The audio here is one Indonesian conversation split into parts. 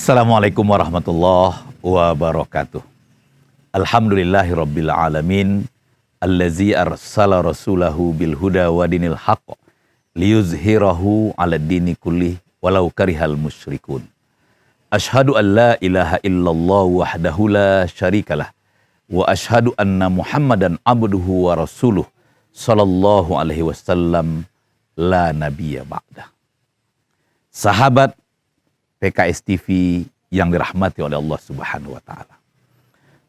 Assalamualaikum warahmatullahi wabarakatuh. Alhamdulillahirabbil alamin allazi arsala rasulahu bil huda wa dinil haqq liyuzhirahu 'alad dini kullih walau karihal musyrikun. Asyhadu an la ilaha illallah wahdahu la syarikalah wa asyhadu anna Muhammadan abduhu wa rasuluh sallallahu alaihi wasallam la nabiyya ba'dah. Sahabat PKS TV yang dirahmati oleh Allah Subhanahu wa taala.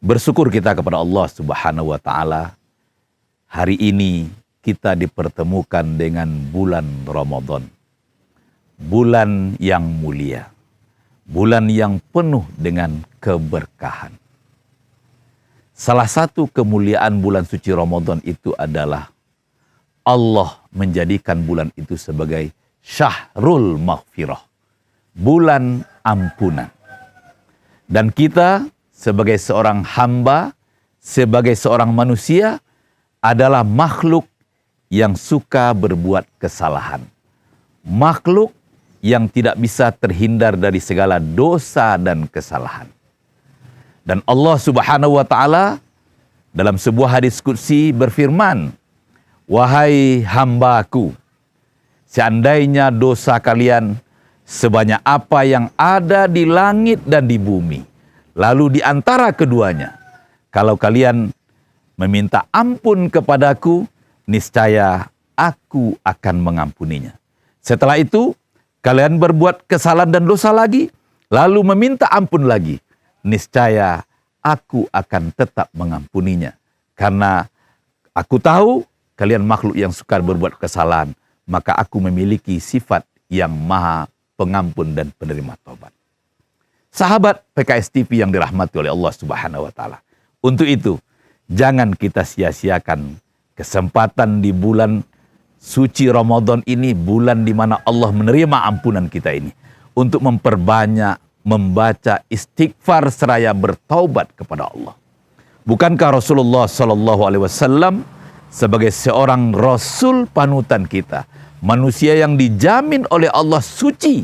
Bersyukur kita kepada Allah Subhanahu wa taala. Hari ini kita dipertemukan dengan bulan Ramadan. Bulan yang mulia. Bulan yang penuh dengan keberkahan. Salah satu kemuliaan bulan suci Ramadan itu adalah Allah menjadikan bulan itu sebagai Syahrul Maghfirah. Bulan ampunan. Dan kita sebagai seorang hamba, sebagai seorang manusia adalah makhluk yang suka berbuat kesalahan. Makhluk yang tidak bisa terhindar dari segala dosa dan kesalahan. Dan Allah Subhanahu wa taala dalam sebuah hadis qudsi berfirman, "Wahai hambaku, seandainya dosa kalian sebanyak apa yang ada di langit dan di bumi, lalu di antara keduanya, kalau kalian meminta ampun kepadaku, niscaya aku akan mengampuninya. Setelah itu, kalian berbuat kesalahan dan dosa lagi, lalu meminta ampun lagi, niscaya aku akan tetap mengampuninya. Karena aku tahu kalian makhluk yang suka berbuat kesalahan, maka aku memiliki sifat yang maha pengampun dan penerima taubat." Sahabat PKS TV yang dirahmati oleh Allah Subhanahu wa taala. Untuk itu, jangan kita sia-siakan kesempatan di bulan suci Ramadan ini, bulan di mana Allah menerima ampunan kita ini, untuk memperbanyak membaca istighfar seraya bertaubat kepada Allah. Bukankah Rasulullah sallallahu alaihi wasallam sebagai seorang rasul panutan kita, manusia yang dijamin oleh Allah suci,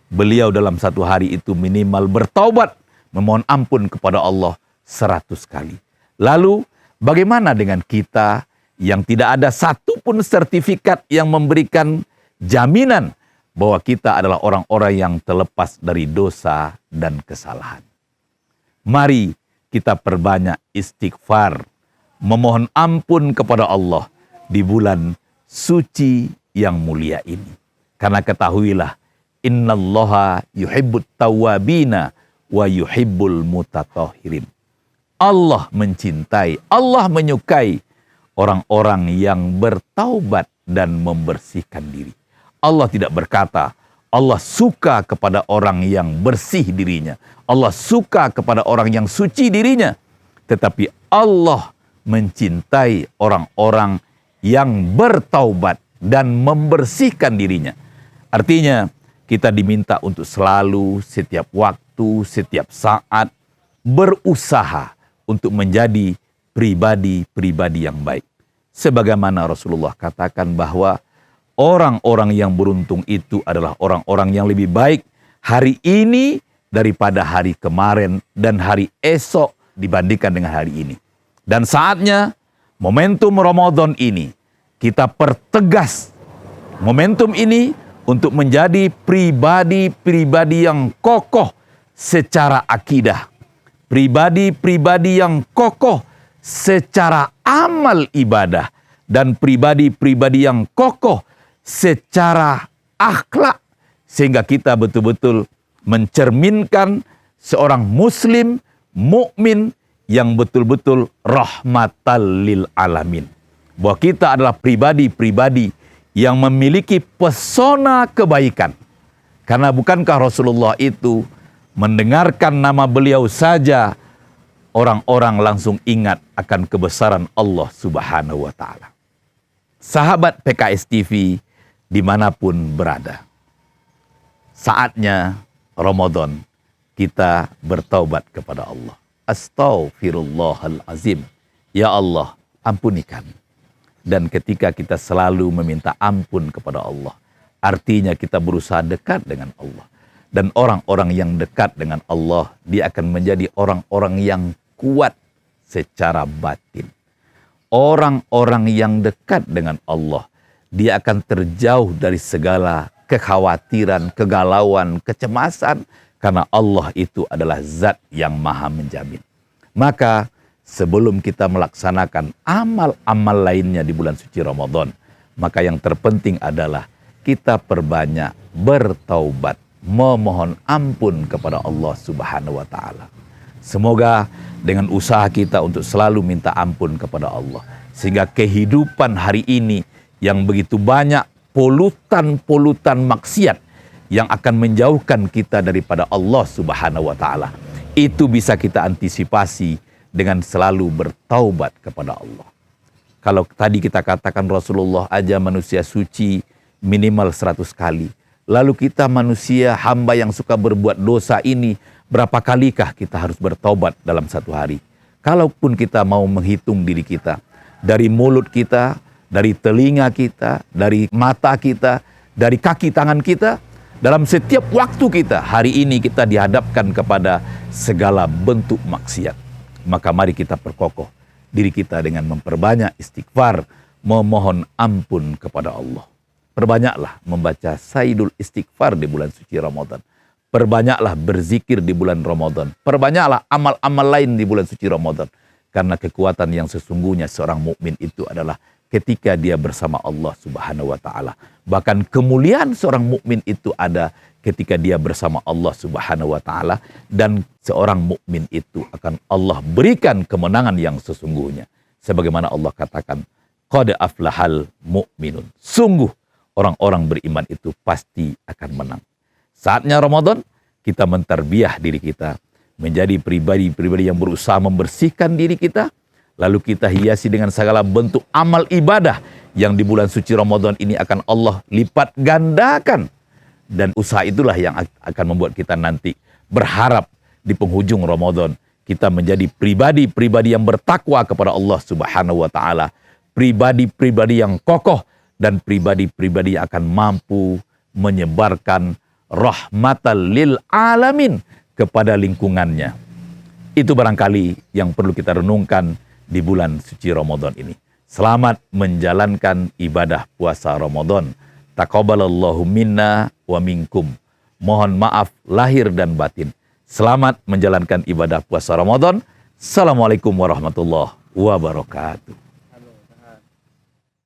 beliau dalam satu hari itu minimal bertaubat, memohon ampun kepada Allah 100 kali. Lalu bagaimana dengan kita yang tidak ada satupun sertifikat yang memberikan jaminan bahwa kita adalah orang-orang yang terlepas dari dosa dan kesalahan? Mari kita perbanyak istighfar, memohon ampun kepada Allah di bulan suci yang mulia ini. Karena ketahuilah, innallaha yuhibbut tawwabina wa yuhibbul mutatahhirin. Allah mencintai, Allah menyukai orang-orang yang bertaubat dan membersihkan diri. Allah tidak berkata, Allah suka kepada orang yang bersih dirinya. Allah suka kepada orang yang suci dirinya. Tetapi Allah mencintai orang-orang yang bertaubat dan membersihkan dirinya. Artinya, kita diminta untuk selalu, setiap waktu, setiap saat berusaha untuk menjadi pribadi-pribadi yang baik. Sebagaimana Rasulullah katakan bahwa orang-orang yang beruntung itu adalah orang-orang yang lebih baik hari ini daripada hari kemarin dan hari esok dibandingkan dengan hari ini. Dan saatnya momentum Ramadan ini kita pertegas momentum ini untuk menjadi pribadi-pribadi yang kokoh secara akidah. Pribadi-pribadi yang kokoh secara amal ibadah. Dan pribadi-pribadi yang kokoh secara akhlak. Sehingga kita betul-betul mencerminkan seorang muslim, mukmin yang betul-betul rahmatan lil alamin. Bahwa kita adalah pribadi-pribadi yang memiliki pesona kebaikan. Karena bukankah Rasulullah itu mendengarkan nama beliau saja, orang-orang langsung ingat akan kebesaran Allah Subhanahu wa taala. Sahabat PKS TV dimanapun berada, saatnya Ramadan kita bertaubat kepada Allah. Astaghfirullahalazim. Ya Allah, ampuni kami. Dan ketika kita selalu meminta ampun kepada Allah, artinya kita berusaha dekat dengan Allah. Dan orang-orang yang dekat dengan Allah, dia akan menjadi orang-orang yang kuat secara batin. Orang-orang yang dekat dengan Allah, dia akan terjauh dari segala kekhawatiran, kegalauan, kecemasan, karena Allah itu adalah zat yang maha menjamin. Maka sebelum kita melaksanakan amal-amal lainnya di bulan suci Ramadan, maka yang terpenting adalah kita perbanyak bertaubat, memohon ampun kepada Allah Subhanahu wa taala. Semoga dengan usaha kita untuk selalu minta ampun kepada Allah, sehingga kehidupan hari ini yang begitu banyak polutan-polutan maksiat yang akan menjauhkan kita daripada Allah Subhanahu wa taala, itu bisa kita antisipasi dengan selalu bertaubat kepada Allah. Kalau tadi kita katakan Rasulullah aja manusia suci minimal 100 kali. Lalu kita manusia hamba yang suka berbuat dosa ini, berapa kalikah kita harus bertaubat dalam satu hari? Kalaupun kita mau menghitung diri kita, dari mulut kita, dari telinga kita, dari mata kita, dari kaki tangan kita, dalam setiap waktu kita, hari ini kita dihadapkan kepada segala bentuk maksiat. Maka mari kita perkokoh diri kita dengan memperbanyak istighfar, memohon ampun kepada Allah. Perbanyaklah membaca Sayyidul Istighfar di bulan suci Ramadan. Perbanyaklah berzikir di bulan Ramadan. Perbanyaklah amal-amal lain di bulan suci Ramadan. Karena kekuatan yang sesungguhnya seorang mukmin itu adalah ketika dia bersama Allah Subhanahu wa taala. Bahkan kemuliaan seorang mukmin itu ada ketika dia bersama Allah Subhanahu wa taala, dan seorang mukmin itu akan Allah berikan kemenangan yang sesungguhnya. Sebagaimana Allah katakan, qad aflahal mu'minun. Sungguh orang-orang beriman itu pasti akan menang. Saatnya Ramadan, kita menterbiah diri kita menjadi pribadi-pribadi yang berusaha membersihkan diri kita, lalu kita hiasi dengan segala bentuk amal ibadah yang di bulan suci Ramadan ini akan Allah lipat gandakan. Dan usaha itulah yang akan membuat kita nanti berharap di penghujung Ramadan kita menjadi pribadi-pribadi yang bertakwa kepada Allah Subhanahu wa taala, pribadi-pribadi yang kokoh, dan pribadi-pribadi yang akan mampu menyebarkan rahmatan lil alamin kepada lingkungannya. Itu barangkali yang perlu kita renungkan di bulan suci Ramadan ini. Selamat menjalankan ibadah puasa Ramadan. Taqabbalallahu minna wa minkum. Mohon maaf lahir dan batin. Selamat menjalankan ibadah puasa Ramadan. Assalamualaikum warahmatullahi wabarakatuh.